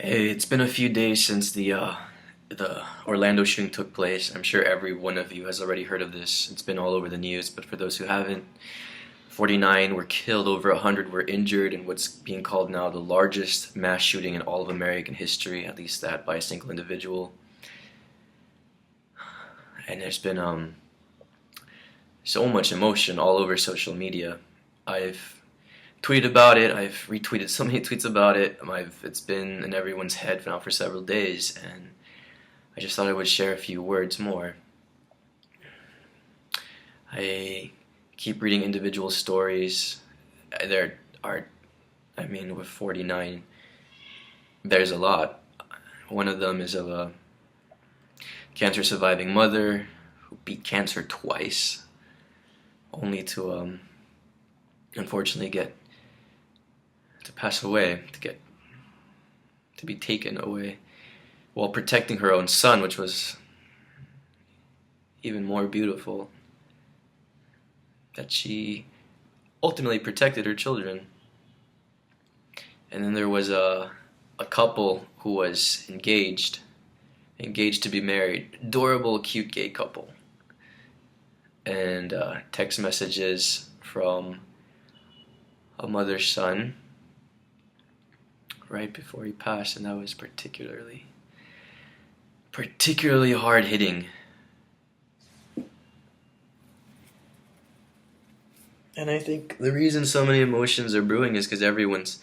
Hey, it's been a few days since the Orlando shooting took place. I'm sure every one of you has already heard of this. It's been all over the news, but for those who haven't, 49 were killed, over 100 were injured, in what's being called now the largest mass shooting in all of American history, at least that by a single individual. And there's been so much emotion all over social media. I've tweeted about it. I've retweeted so many tweets about it. It's been in everyone's head now for several days, and I just thought I would share a few words more. I keep reading individual stories. There are, with 49, there's a lot. One of them is of a cancer surviving mother who beat cancer twice, only to unfortunately get to pass away, to be taken away, while protecting her own son, which was even more beautiful, that she ultimately protected her children. And then there was a couple who was engaged to be married, adorable, cute gay couple, and text messages from a mother's son right before he passed, and that was particularly hard hitting. And I think the reason so many emotions are brewing is because everyone's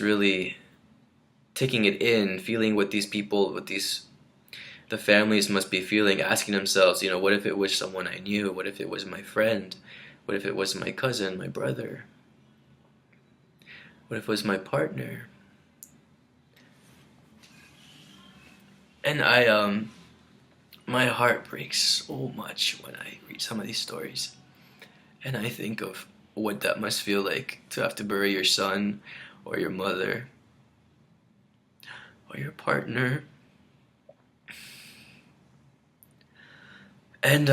really taking it in, feeling what the families must be feeling, asking themselves, what if it was someone I knew? What if it was my friend? What if it was my cousin, my brother? What if it was my partner? And my heart breaks so much when I read some of these stories. And I think of what that must feel like to have to bury your son, or your mother, or your partner. And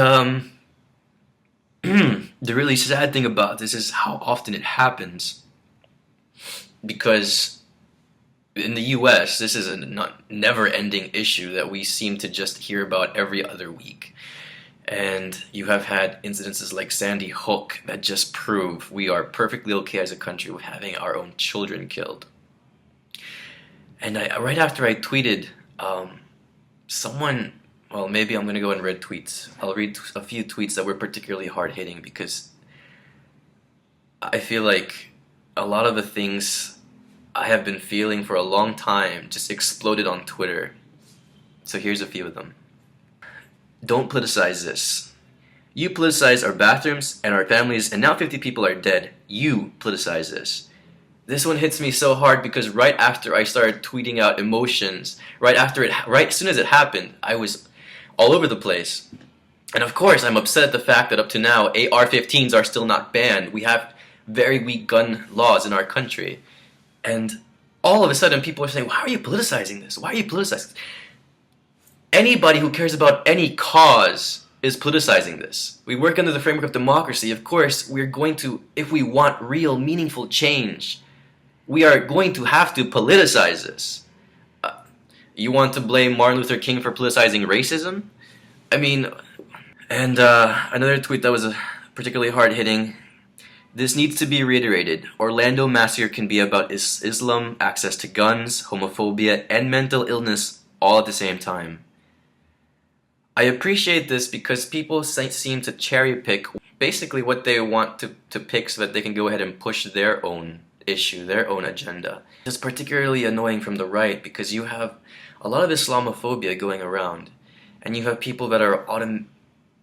the really sad thing about this is how often it happens. Because in the US, this is a never-ending issue that we seem to just hear about every other week. And you have had incidences like Sandy Hook that just prove we are perfectly okay as a country with having our own children killed. And right after I tweeted, maybe I'm going to go and read tweets. I'll read a few tweets that were particularly hard-hitting, because I feel like a lot of the things I have been feeling for a long time just exploded on Twitter. So here's a few of them. Don't politicize this. You politicize our bathrooms and our families, and now 50 people are dead. You politicize this. This one hits me so hard because right after I started tweeting out emotions, right as soon as it happened, I was all over the place. And of course, I'm upset at the fact that up to now, AR-15s are still not banned. We have very weak gun laws in our country. And all of a sudden, people are saying, why are you politicizing this? Why are you politicizing this? Anybody who cares about any cause is politicizing this. We work under the framework of democracy. Of course, we're going to, if we want real, meaningful change, we are going to have to politicize this. You want to blame Martin Luther King for politicizing racism? And another tweet that was particularly hard-hitting. This needs to be reiterated. Orlando Massacre can be about Islam, access to guns, homophobia, and mental illness all at the same time. I appreciate this because people seem to cherry pick basically what they want to pick so that they can go ahead and push their own issue, their own agenda. It's particularly annoying from the right because you have a lot of Islamophobia going around, and you have people that are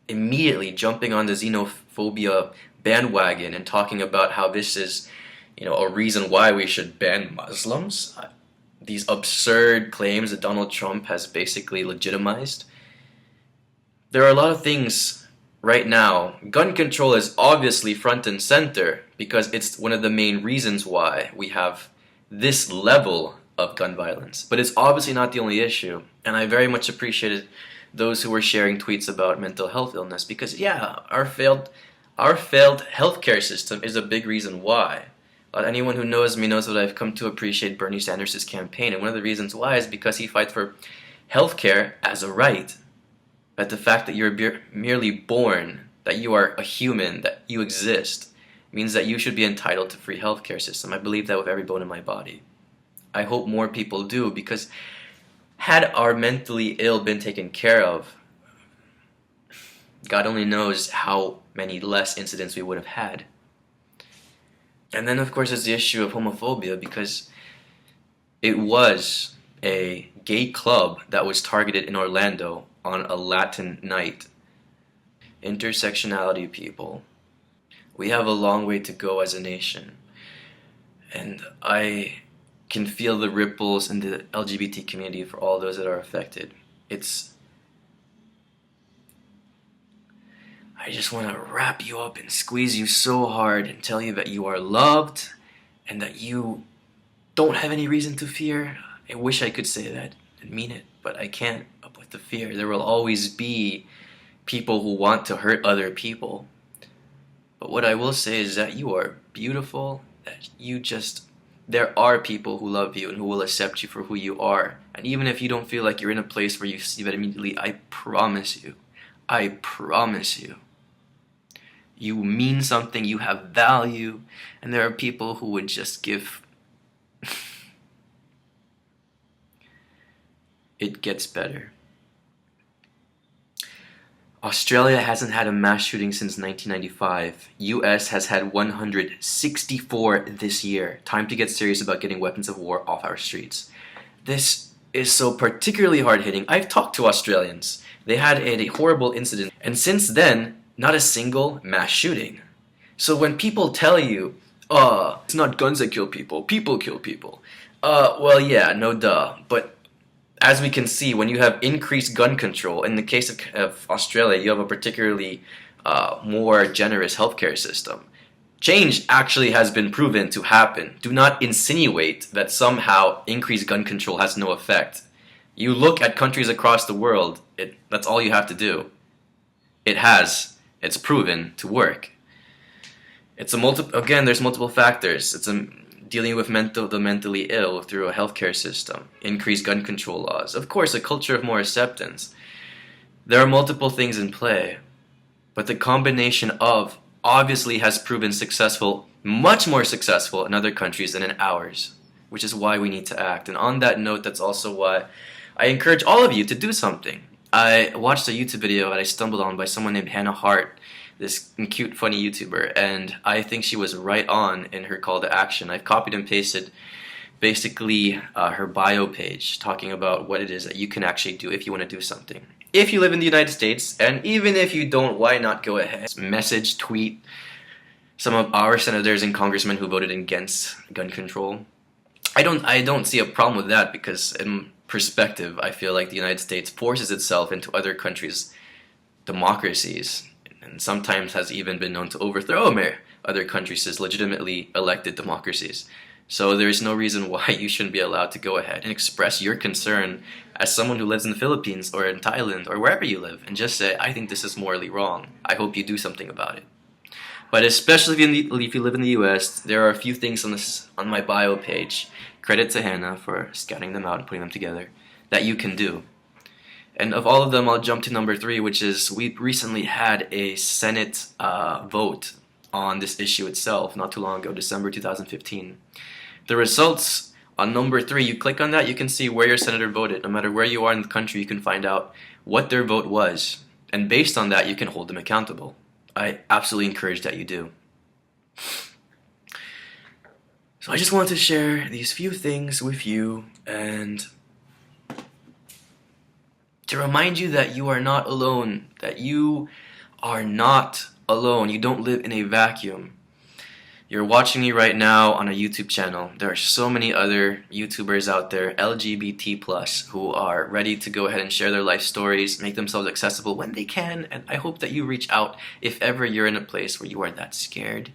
immediately jumping on the xenophobia bandwagon and talking about how this is, a reason why we should ban Muslims. These absurd claims that Donald Trump has basically legitimized. There are a lot of things right now. Gun control is obviously front and center because it's one of the main reasons why we have this level of gun violence. But it's obviously not the only issue. And I very much appreciated those who were sharing tweets about mental health illness because, our failed healthcare system is a big reason why. Anyone who knows me knows that I've come to appreciate Bernie Sanders' campaign, and one of the reasons why is because he fights for healthcare as a right. That the fact that you're merely born, that you are a human, that you exist, means that you should be entitled to free healthcare system. I believe that with every bone in my body. I hope more people do, because had our mentally ill been taken care of, God only knows how many less incidents we would have had. And then, of course, there's the issue of homophobia, because it was a gay club that was targeted in Orlando on a Latin night. Intersectionality, people. We have a long way to go as a nation. And I can feel the ripples in the LGBT community for all those that are affected. I just want to wrap you up and squeeze you so hard and tell you that you are loved and that you don't have any reason to fear. I wish I could say that and mean it, but I can't. Up with the fear. There will always be people who want to hurt other people. But what I will say is that you are beautiful, that there are people who love you and who will accept you for who you are. And even if you don't feel like you're in a place where you see that immediately, I promise you, you mean something, you have value, and there are people who would just give. It gets better. Australia hasn't had a mass shooting since 1995. US has had 164 this year. Time to get serious about getting weapons of war off our streets. This is so particularly hard-hitting. I've talked to Australians. They had a horrible incident, and since then, not a single mass shooting. So when people tell you, it's not guns that kill people kill people. Well, yeah, no duh. But as we can see, when you have increased gun control, in the case of Australia, you have a particularly more generous healthcare system. Change actually has been proven to happen. Do not insinuate that somehow increased gun control has no effect. You look at countries across the world, that's all you have to do. It's proven to work. Again, there's multiple factors. Dealing with the mentally ill through a healthcare system, increased gun control laws, of course, a culture of more acceptance. There are multiple things in play, but the combination of obviously has proven successful, much more successful in other countries than in ours, which is why we need to act. And on that note, that's also why I encourage all of you to do something. I watched a YouTube video that I stumbled on by someone named Hart, this cute, funny YouTuber, and I think she was right on in her call to action. I've copied and pasted basically her bio page talking about what it is that you can actually do if you want to do something. If you live in the United States, and even if you don't, why not go ahead? Message, tweet some of our senators and congressmen who voted against gun control. I don't see a problem with that, because in perspective, I feel like the United States forces itself into other countries' democracies, and sometimes has even been known to overthrow other countries' legitimately elected democracies. So there's no reason why you shouldn't be allowed to go ahead and express your concern as someone who lives in the Philippines or in Thailand or wherever you live, and just say, I think this is morally wrong. I hope you do something about it. But especially if you live in the US, there are a few things on my bio page, credit to Hannah for scouting them out and putting them together, that you can do. And of all of them, I'll jump to number 3, which is we recently had a Senate vote on this issue itself not too long ago, December 2015. The results on number 3, you click on that, you can see where your senator voted. No matter where you are in the country, you can find out what their vote was. And based on that, you can hold them accountable. I absolutely encourage that you do. So I just wanted to share these few things with you and to remind you that you are not alone, that you are not alone. You don't live in a vacuum. You're watching me right now on a YouTube channel. There are so many other YouTubers out there, LGBT+, who are ready to go ahead and share their life stories, make themselves accessible when they can, and I hope that you reach out if ever you're in a place where you are that scared,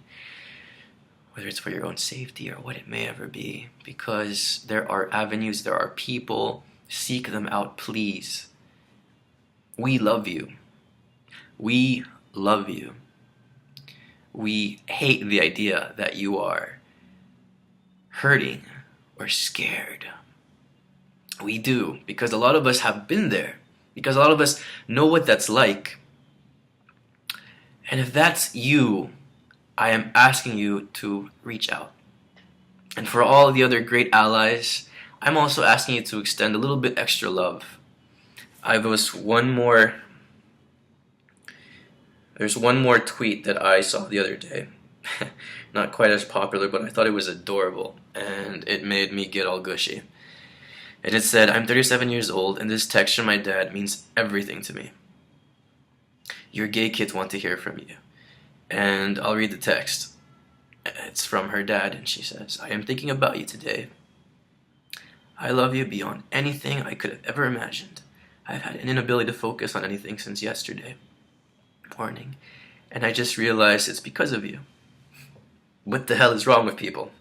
whether it's for your own safety or what it may ever be, because there are avenues, there are people. Seek them out, please. We love you. We love you. We hate the idea that you are hurting or scared. We do, because a lot of us have been there, because a lot of us know what that's like. And if that's you, I am asking you to reach out. And for all the other great allies, I'm also asking you to extend a little bit extra love. There's one more tweet that I saw the other day. Not quite as popular, but I thought it was adorable, and it made me get all gushy. And it said, "I'm 37 years old, and this text from my dad means everything to me. Your gay kids want to hear from you." And I'll read the text. It's from her dad, and she says, "I am thinking about you today. I love you beyond anything I could have ever imagined. I've had an inability to focus on anything since yesterday morning, and I just realized it's because of you. What the hell is wrong with people?"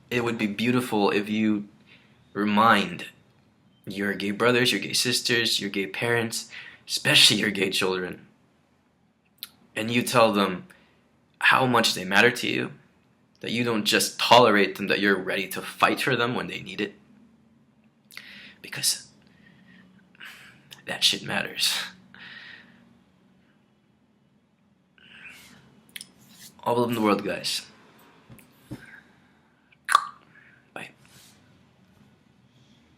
It would be beautiful if you remind your gay brothers, your gay sisters, your gay parents, especially your gay children, and you tell them how much they matter to you, that you don't just tolerate them, that you're ready to fight for them when they need it. Because that shit matters. All of them in the world, guys.